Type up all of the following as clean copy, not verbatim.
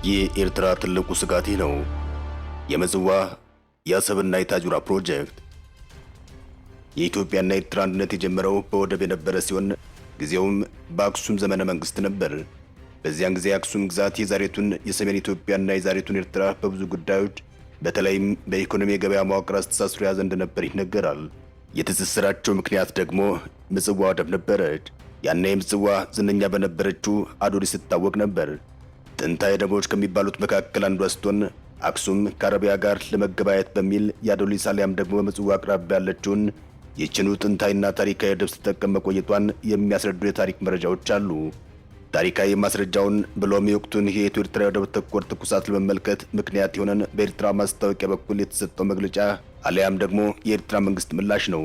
የኤርትራ ትልቁ ስጋቴ ነው። የምጽዋ የአሰብና የታጁራ ፕሮጀክት። የኢትዮጵያና የኤርትራ አንድነት የጀመረው በወደብ የነበረ ሲሆን ጊዜውም በአክሱም ዘመነ መንግስት ነበር። በዚያን ጊዜ የአክሱም ግዛት የዛሬቱን የሰሜን ኢትዮጵያና የዛሬቱን ኤርትራ በብዙ ጉዳዮች በተለይም በኢኮኖሚ የገበያ መዋቅር አስተሳስሮ የያዘ እንደነበር ይነገራል። የትስስራቸው ምክንያት ደግሞ ምጽዋ ወደብ ነበረች። ያኔ ምጽዋ ዝነኛ በነበረችው አዶሊስ ትታወቅ ነበር። ጥንታዊ ወደቦች ከሚባሉት መካከል አንዷ ስትሆን አክሱም ከአረቢያ ጋር ለመገበያየት በሚል የአዶሊስ አሊያም ደግሞ በምጽዋ አቅራቢያ ያለችውን ይህችኑ ጥንታዊና ታሪካዊ ወደብ ስትጠቀም መቆየቷን የሚያስረዱ የታሪክ መረጃዎች አሉ። ታሪካዊ ማስረጃውን ብሎም የወቅቱን የኢትዮ ኤርትራ ወደብ ተኮር ትኩሳት ለመመልከት ምክንያት የሆነን በኤርትራ ማስታወቂያ በኩል የተሰጠው መግለጫ አሊያም ደግሞ የኤርትራ መንግስት ምላሽ ነው።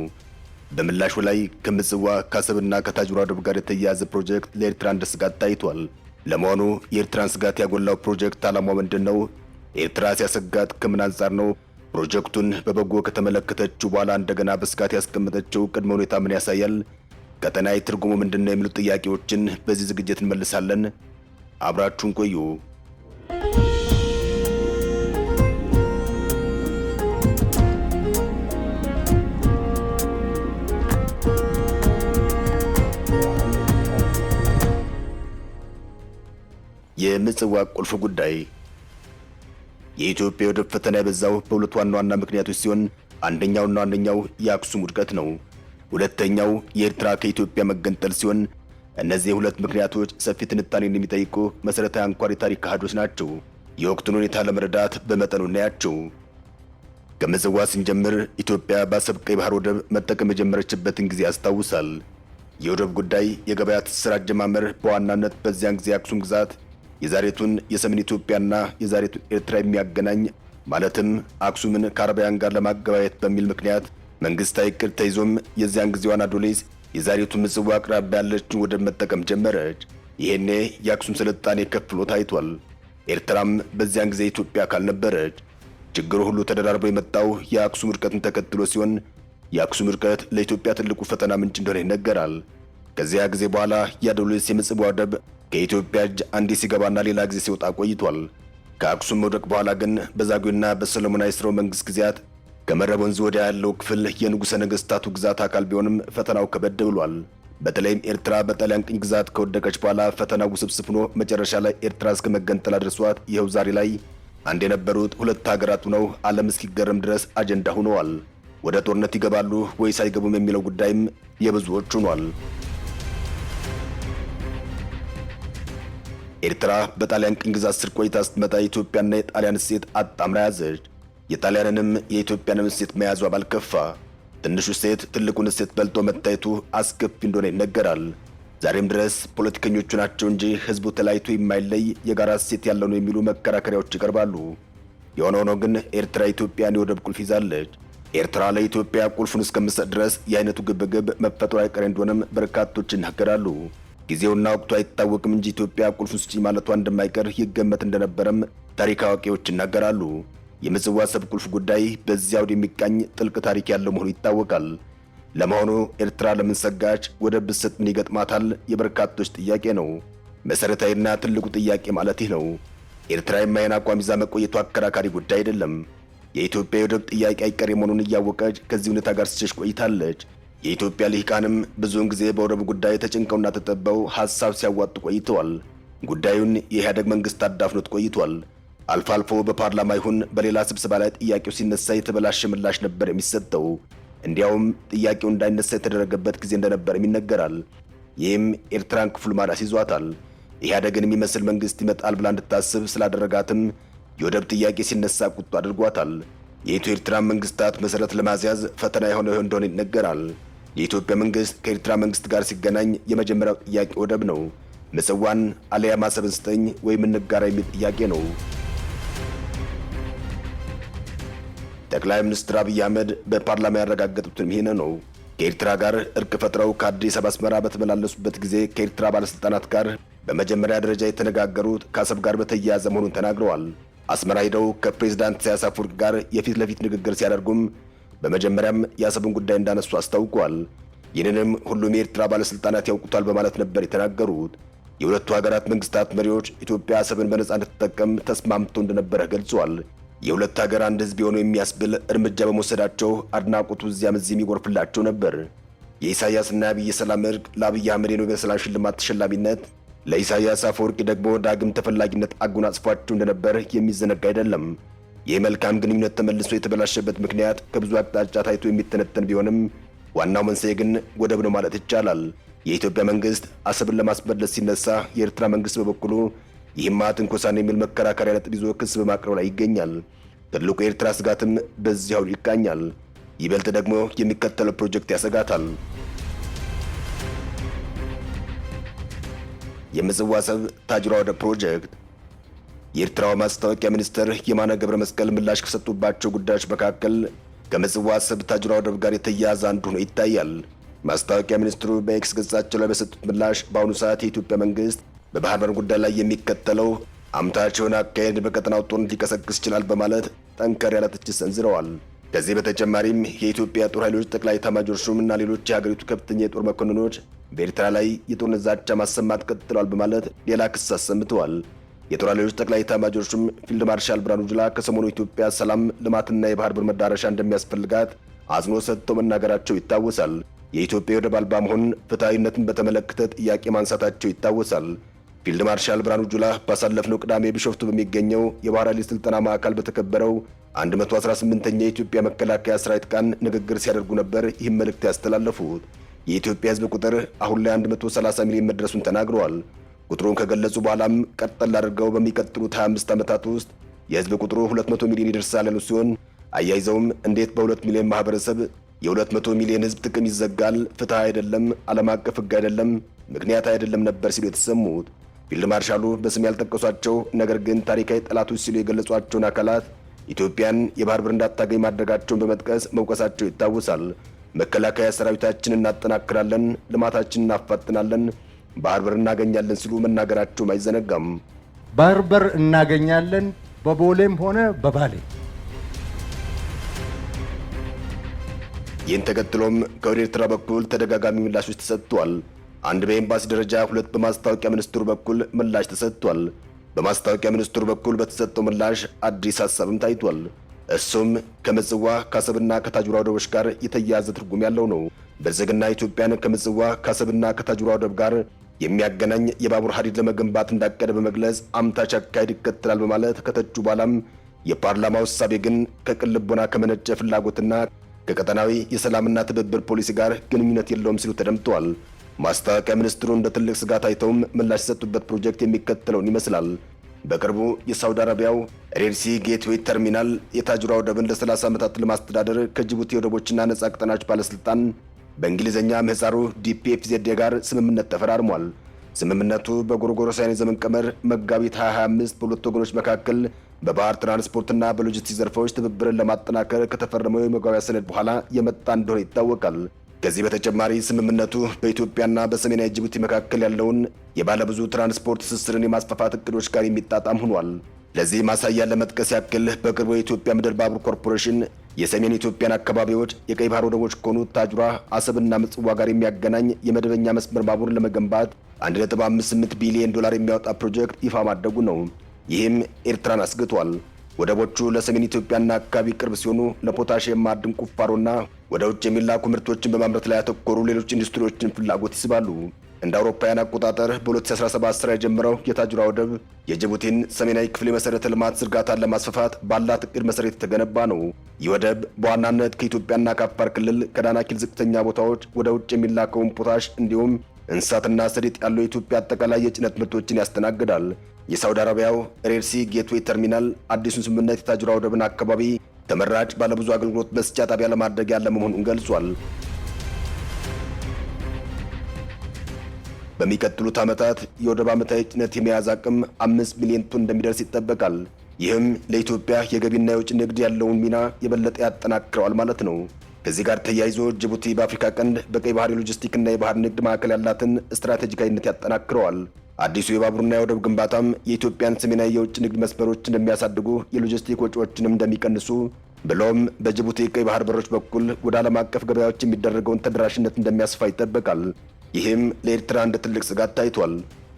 በምላሹ ላይ ከምጽዋ ከአሰብና ከታጁራ ወደብ ጋር የተያያዘ ፕሮጀክት ለኤርትራ እንደ ስጋት ታይቷል። ለመሆኑ የኤርትራን ስጋት ያጎላው ፕሮጀክት ዓላማው ምንድነው? ኤርትራ ሲያሰጋት ከምን አንጻር ነው? ፕሮጀክቱን በበጎ ከተመለከተችው በኋላ እንደገና በስጋት ያስቀመጠችው ቅድመ ሁኔታ ምን ያሳያል? ቀጠናዊ ትርጉሙ ምንድነው? የሚሉ ጥያቄዎችን በዚህ ዝግጅት እንመልሳለን። አብራችሁን ቆዩ። የምጽዋ ቁልፍ ጉዳይ። የኢትዮጵያ ወደብ ፈተና የበዛው በሁለት ዋና ዋና ምክንያቶች ሲሆን አንደኛውና ዋነኛው የአክሱም ውድቀት ነው። ሁለተኛው የኤርትራ ከኢትዮጵያ መገንጠል ሲሆን እነዚህ ሁለት ምክንያቶች ሰፊ ትንታኔን የሚጠይቁ መሰረታዊ አንኳር የታሪክ አሃዶች ናቸው። የወቅቱን ሁኔታ ለመረዳት በመጠኑ እናያቸው። ከምጽዋ ስንጀምር ኢትዮጵያ በአሰብ ቀይ ባህር ወደብ መጠቀም የጀመረችበትን ጊዜ ያስታውሳል። የወደብ ጉዳይ የገበያ ትስስር አጀማመር በዋናነት በዚያን ጊዜ አክሱም ግዛት የዛሬቱን የሰሜን ኢትዮጵያና የዛሬቱን ኤርትራ የሚያገናኝ ማለትም አክሱምን ከአረቢያን ጋር ለማገባየት በሚል ምክንያት መንግስታዊ እቅድ ተይዞም የዚያን ጊዜዋን አዶሊስ የዛሬቱን ምጽዋ አቅራቢያ ያለችውን ወደብ መጠቀም ጀመረች። ይሄኔ የአክሱም ስልጣኔ ከፍ ብሎ ታይቷል። ኤርትራም በዚያን ጊዜ ኢትዮጵያ አካል ነበረች። ችግሩ ሁሉ ተደራርቦ የመጣው የአክሱም ውድቀትን ተከትሎ ሲሆን የአክሱም ውድቀት ለኢትዮጵያ ትልቁ ፈተና ምንጭ እንደሆነ ይነገራል። ከዚያ ጊዜ በኋላ የአዶሊስ የምጽዋ ወደብ ከኢትዮጵያ እጅ አንዴ ሲገባና ሌላ ጊዜ ሲወጣ ቆይቷል። ከአክሱም መውደቅ በኋላ ግን በዛጉዌና በሰሎሞናዊ ሥርወ መንግስት ጊዜያት ከመረብ ወንዝ ወዲያ ያለው ክፍል የንጉሠ ነገሥታቱ ግዛት አካል ቢሆንም ፈተናው ከበድ ብሏል። በተለይም ኤርትራ በጣሊያን ቅኝ ግዛት ከወደቀች በኋላ ፈተናው ውስብስብ ሆኖ መጨረሻ ላይ ኤርትራ እስከ መገንጠል አድርሷት ይኸው ዛሬ ላይ አንድ የነበሩት ሁለት ሀገራት ሆነው ዓለም እስኪገረም ድረስ አጀንዳ ሆነዋል። ወደ ጦርነት ይገባሉ ወይስ አይገቡም የሚለው ጉዳይም የብዙዎች ሆኗል። ኤርትራ በጣሊያን ቅኝ ግዛት ስር ቆይታ ስትመጣ የኢትዮጵያና የጣሊያን እሴት አጣምራ ያዘች። የጣሊያንንም የኢትዮጵያንም እሴት መያዟ ባልከፋ ትንሹ እሴት ትልቁን እሴት በልጦ መታየቱ አስከፊ እንደሆነ ይነገራል። ዛሬም ድረስ ፖለቲከኞቹ ናቸው እንጂ ህዝቡ ተለያይቶ የማይለይ የጋራ እሴት ያለው ነው የሚሉ መከራከሪያዎች ይቀርባሉ። የሆነ ሆኖ ግን ኤርትራ ኢትዮጵያን የወደብ ቁልፍ ይዛለች። ኤርትራ ለኢትዮጵያ ቁልፉን እስከምትሰጥ ድረስ የአይነቱ ግብግብ መፈጠሩ አይቀሬ እንደሆነም በርካቶች ይናገራሉ። ጊዜውና ወቅቱ አይታወቅም እንጂ ኢትዮጵያ ቁልፉን ስጪ ማለቷ እንደማይቀር ይገመት እንደነበረም ታሪክ አዋቂዎች ይናገራሉ። የምጽዋ አሰብ ቁልፍ ጉዳይ በዚያው የሚቃኝ ጥልቅ ታሪክ ያለው መሆኑ ይታወቃል። ለመሆኑ ኤርትራ ለምን ሰጋች? ወደብ ብትሰጥ ምን ይገጥማታል? የበርካቶች ጥያቄ ነው። መሰረታዊና ትልቁ ጥያቄ ማለት ይህ ነው። ኤርትራ የማይን አቋም ይዛ መቆየቱ አከራካሪ ጉዳይ አይደለም። የኢትዮጵያ የወደብ ጥያቄ አይቀሬ መሆኑን እያወቀች ከዚህ ሁኔታ ጋር ስትሸሽ ቆይታለች። የኢትዮጵያ ልሂቃንም ብዙውን ጊዜ በወደብ ጉዳይ ተጨንቀውና ተጠበው ሐሳብ ሲያዋጡ ቆይተዋል። ጉዳዩን የኢህአዴግ መንግስት አዳፍኖት ቆይቷል። አልፎ አልፎ በፓርላማ ይሁን በሌላ ስብሰባ ላይ ጥያቄው ሲነሳ የተበላሸ ምላሽ ነበር የሚሰጠው። እንዲያውም ጥያቄው እንዳይነሳ የተደረገበት ጊዜ እንደነበርም ይነገራል። ይህም ኤርትራን ክፉል ማዳስ ይዟታል። ኢህአዴግን የሚመስል መንግስት ይመጣል ብላ እንድታስብ ስላደረጋትም የወደብ ጥያቄ ሲነሳ ቁጡ አድርጓታል። የኢትዮ ኤርትራ መንግስታት መሰረት ለማስያዝ ፈተና የሆነው እንደሆነ ይነገራል። የኢትዮጵያ መንግስት ከኤርትራ መንግስት ጋር ሲገናኝ የመጀመሪያው ጥያቄ ወደብ ነው። ምጽዋን አልያም አሰብን ስጠኝ ወይም እንጋራ የሚል ጥያቄ ነው። ጠቅላይ ሚኒስትር አብይ አህመድ በፓርላማ ያረጋገጡትም ይሄን ነው። ከኤርትራ ጋር እርቅ ፈጥረው ከአዲስ አበባ አስመራ በተመላለሱበት ጊዜ ከኤርትራ ባለስልጣናት ጋር በመጀመሪያ ደረጃ የተነጋገሩት ከአሰብ ጋር በተያያዘ መሆኑን ተናግረዋል። አስመራ ሄደው ከፕሬዝዳንት ኢሳያስ አፈወርቂ ጋር የፊት ለፊት ንግግር ሲያደርጉም በመጀመሪያም የአሰብን ጉዳይ እንዳነሱ አስታውቀዋል። ይህንንም ሁሉም የኤርትራ ባለስልጣናት ያውቁታል በማለት ነበር የተናገሩት። የሁለቱ ሀገራት መንግስታት መሪዎች ኢትዮጵያ አሰብን በነጻ እንድትጠቀም ተስማምተው እንደነበረ ገልጸዋል። የሁለት ሀገር አንድ ህዝብ የሆነው የሚያስብል እርምጃ በመውሰዳቸው አድናቆቱ እዚያም እዚህም ይጎርፍላቸው ነበር። የኢሳያስና የአብይ ሰላም እርቅ ለአብይ አህመድ የኖቤል ሰላም ሽልማት ተሸላሚነት፣ ለኢሳያስ አፈወርቂ ደግሞ ዳግም ተፈላጊነት አጎናጽፏቸው እንደነበር የሚዘነጋ አይደለም። ይህ መልካም ግንኙነት ተመልሶ የተበላሸበት ምክንያት ከብዙ አቅጣጫ ታይቶ የሚተነተን ቢሆንም ዋናው መንስኤ ግን ወደብ ነው ማለት ይቻላል። የኢትዮጵያ መንግስት አሰብን ለማስመለስ ሲነሳ፣ የኤርትራ መንግስት በበኩሉ ይህማ ትንኮሳን የሚል መከራከሪያ ነጥብ ይዞ ክስ በማቅረብ ላይ ይገኛል። ትልቁ የኤርትራ ስጋትም በዚያው ይቃኛል። ይበልጥ ደግሞ የሚከተለው ፕሮጀክት ያሰጋታል። የምጽዋ አሰብ ታጅራ ወደብ ፕሮጀክት። የኤርትራው ማስታወቂያ ሚኒስትር የማነ ገብረ መስቀል ምላሽ ከሰጡባቸው ጉዳዮች መካከል ከምጽዋ አሰብ ታጅራ ወደብ ጋር የተያያዘ አንዱ ሆኖ ይታያል። ማስታወቂያ ሚኒስትሩ በኤክስ ገጻቸው ላይ በሰጡት ምላሽ በአሁኑ ሰዓት የኢትዮጵያ መንግስት በባህር በር ጉዳይ ላይ የሚከተለው አምታች የሆነ አካሄድ በቀጠናው ጦርነት ሊቀሰቅስ ይችላል በማለት ጠንከር ያለ ትችት ሰንዝረዋል። ከዚህ በተጨማሪም የኢትዮጵያ ጦር ኃይሎች ጠቅላይ ኤታማዦር ሹም እና ሌሎች የሀገሪቱ ከፍተኛ የጦር መኮንኖች በኤርትራ ላይ የጦርነት ዛቻ ማሰማት ቀጥለዋል በማለት ሌላ ክስ አሰምተዋል። የጦር ኃይሎች ጠቅላይ ኤታማዦር ሹም ፊልድ ማርሻል ብርሃኑ ጁላ ከሰሞኑ ኢትዮጵያ ሰላም፣ ልማትና የባህር በር መዳረሻ እንደሚያስፈልጋት አጽንኦት ሰጥተው መናገራቸው ይታወሳል። የኢትዮጵያ ወደብ አልባ መሆን ፍትሐዊነትን በተመለከተ ጥያቄ ማንሳታቸው ይታወሳል። ፊልድ ማርሻል ብርሃኑ ጁላ ባሳለፍነው ቅዳሜ ቢሾፍቱ በሚገኘው የባህር ኃይል ስልጠና ማዕከል በተከበረው 118ኛ የኢትዮጵያ መከላከያ ሰራዊት ቀን ንግግር ሲያደርጉ ነበር ይህም መልእክት ያስተላለፉት። የኢትዮጵያ ሕዝብ ቁጥር አሁን ላይ 130 ሚሊዮን መድረሱን ተናግረዋል። ቁጥሩን ከገለጹ በኋላም ቀጠል አድርገው በሚቀጥሉት 25 ዓመታት ውስጥ የሕዝብ ቁጥሩ 200 ሚሊዮን ይደርሳል ያሉ ሲሆን አያይዘውም እንዴት በ2 ሚሊዮን ማህበረሰብ የ200 ሚሊዮን ሕዝብ ጥቅም ይዘጋል? ፍትህ አይደለም፣ ዓለም አቀፍ ሕግ አይደለም፣ ምክንያት አይደለም ነበር ሲሉ የተሰሙት ፊልድ ማርሻሉ በስም ያልጠቀሷቸው ነገር ግን ታሪካዊ ጠላቶች ሲሉ የገለጿቸውን አካላት ኢትዮጵያን የባህር በር እንዳታገኝ ማድረጋቸውን በመጥቀስ መውቀሳቸው ይታወሳል። መከላከያ ሰራዊታችንን እናጠናክራለን፣ ልማታችንን እናፋጥናለን፣ ባህር በር እናገኛለን ሲሉ መናገራቸውም አይዘነጋም። ባህር በር እናገኛለን በቦሌም ሆነ በባሌ። ይህን ተከትሎም ከወደ ኤርትራ በኩል ተደጋጋሚ ምላሾች ተሰጥቷል። አንድ በኤምባሲ ደረጃ፣ ሁለት በማስታወቂያ ሚኒስትሩ በኩል ምላሽ ተሰጥቷል። በማስታወቂያ ሚኒስትሩ በኩል በተሰጠው ምላሽ አዲስ ሐሳብም ታይቷል። እሱም ከምጽዋ ከአሰብና ከታጁራ ወደቦች ጋር የተያያዘ ትርጉም ያለው ነው። ብልጽግና ኢትዮጵያን ከምጽዋ ከአሰብና ከታጁራ ወደብ ጋር የሚያገናኝ የባቡር ሐዲድ ለመገንባት እንዳቀደ በመግለጽ አምታች አካሄድ ይከተላል በማለት ከተቹ በኋላም የፓርላማው ውሳቤ ግን ከቅን ልቦና ከመነጨ ፍላጎትና ከቀጠናዊ የሰላምና ትብብር ፖሊሲ ጋር ግንኙነት የለውም ሲሉ ተደምጠዋል። ማስታወቂያ ሚኒስትሩ እንደ ትልቅ ስጋት አይተውም ምላሽ የሰጡበት ፕሮጀክት የሚከተለውን ይመስላል። በቅርቡ የሳውዲ አረቢያው ሬድሲ ጌትዌይ ተርሚናል የታጁራ ወደብን ለ30 ዓመታት ለማስተዳደር ከጅቡቲ ወደቦችና ነጻ ቀጠናዎች ባለስልጣን በእንግሊዝኛ ምህጻሩ ዲፒኤፍዜድ ጋር ስምምነት ተፈራርሟል። ስምምነቱ በጎርጎሮሳውያን የዘመን ቀመር መጋቢት 2025 በሁለቱ ወገኖች መካከል በባህር ትራንስፖርትና በሎጂስቲክስ ዘርፎች ትብብርን ለማጠናከር ከተፈረመው የመግባቢያ ሰነድ በኋላ የመጣ እንደሆነ ይታወቃል። ከዚህ በተጨማሪ ስምምነቱ በኢትዮጵያና በሰሜናዊ ጅቡቲ መካከል ያለውን የባለብዙ ትራንስፖርት ትስስርን የማስፋፋት እቅዶች ጋር የሚጣጣም ሆኗል። ለዚህ ማሳያ ለመጥቀስ ያክል በቅርቡ የኢትዮጵያ ምድር ባቡር ኮርፖሬሽን የሰሜን ኢትዮጵያን አካባቢዎች የቀይ ባህር ወደቦች ከሆኑት ታጁራ፣ አሰብና ምጽዋ ጋር የሚያገናኝ የመደበኛ መስመር ባቡር ለመገንባት $1.58 ቢሊዮን የሚያወጣ ፕሮጀክት ይፋ ማድረጉ ነው። ይህም ኤርትራን አስግቷል። ወደቦቹ ለሰሜን ኢትዮጵያና አካባቢ ቅርብ ሲሆኑ ለፖታሽየም ማዕድን ቁፋሮና ወደ ውጭ የሚላኩ ምርቶችን በማምረት ላይ ያተኮሩ ሌሎች ኢንዱስትሪዎችን ፍላጎት ይስባሉ። እንደ አውሮፓውያን አቆጣጠር በ2017 ስራ የጀመረው የታጁራ ወደብ የጅቡቲን ሰሜናዊ ክፍል የመሰረተ ልማት ዝርጋታን ለማስፋፋት ባላት እቅድ መሰረት የተገነባ ነው። ይህ ወደብ በዋናነት ከኢትዮጵያና ከአፋር ክልል ከዳናኪል ዝቅተኛ ቦታዎች ወደ ውጭ የሚላከውን ፖታሽ እንዲሁም እንስሳትና ሰሊጥ ያለው የኢትዮጵያ አጠቃላይ የጭነት ምርቶችን ያስተናግዳል። የሳውዲ አረቢያው ሬድሲ ጌትዌይ ተርሚናል አዲሱን ስምምነት የታጁራ ወደብን አካባቢ ተመራጭ ባለብዙ አገልግሎት መስጫ ጣቢያ ለማድረግ ያለ መሆኑን ገልጿል። በሚቀጥሉት ዓመታት የወደብ ዓመታዊ ጭነት የመያዝ አቅም 5 ሚሊዮን ቶን እንደሚደርስ ይጠበቃል። ይህም ለኢትዮጵያ የገቢና የውጭ ንግድ ያለውን ሚና የበለጠ ያጠናክረዋል ማለት ነው። ከዚህ ጋር ተያይዞ ጅቡቲ በአፍሪካ ቀንድ በቀይ ባህር የሎጂስቲክና የባህር ንግድ ማዕከል ያላትን ስትራቴጂካዊነት ያጠናክረዋል። አዲሱ የባቡርና የወደብ ግንባታም የኢትዮጵያን ሰሜናዊ የውጭ ንግድ መስመሮች እንደሚያሳድጉ፣ የሎጂስቲክ ወጪዎችንም እንደሚቀንሱ ብሎም በጅቡቲ ቀይ ባህር በሮች በኩል ወደ ዓለም አቀፍ ገበያዎች የሚደረገውን ተደራሽነት እንደሚያስፋ ይጠበቃል። ይህም ለኤርትራ እንደ ትልቅ ስጋት ታይቷል።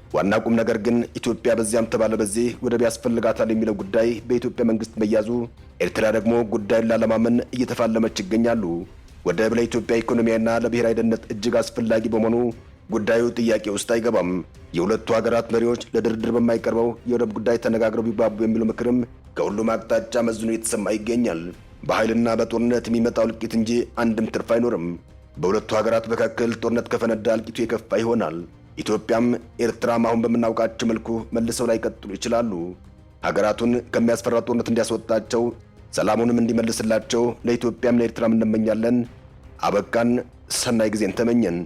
ዋና ቁም ነገር ግን ኢትዮጵያ በዚያም ተባለ በዚህ ወደብ ያስፈልጋታል የሚለው ጉዳይ በኢትዮጵያ መንግስት መያዙ፣ ኤርትራ ደግሞ ጉዳዩን ላለማመን እየተፋለመች ይገኛሉ። ወደብ ለኢትዮጵያ ኢኮኖሚያና ለብሔራዊ ደህንነት እጅግ አስፈላጊ በመሆኑ ጉዳዩ ጥያቄ ውስጥ አይገባም። የሁለቱ ሀገራት መሪዎች ለድርድር በማይቀርበው የወደብ ጉዳይ ተነጋግረው ቢባቡ የሚለው ምክርም ከሁሉም አቅጣጫ መዝኖ የተሰማ ይገኛል። በኃይልና በጦርነት የሚመጣው እልቂት እንጂ አንድም ትርፍ አይኖርም። በሁለቱ ሀገራት መካከል ጦርነት ከፈነዳ እልቂቱ የከፋ ይሆናል። ኢትዮጵያም ኤርትራም አሁን በምናውቃቸው መልኩ መልሰው ላይ ቀጥሉ ይችላሉ። ሀገራቱን ከሚያስፈራ ጦርነት እንዲያስወጣቸው፣ ሰላሙንም እንዲመልስላቸው ለኢትዮጵያም ለኤርትራም እንመኛለን። አበቃን። ሰናይ ጊዜን ተመኘን።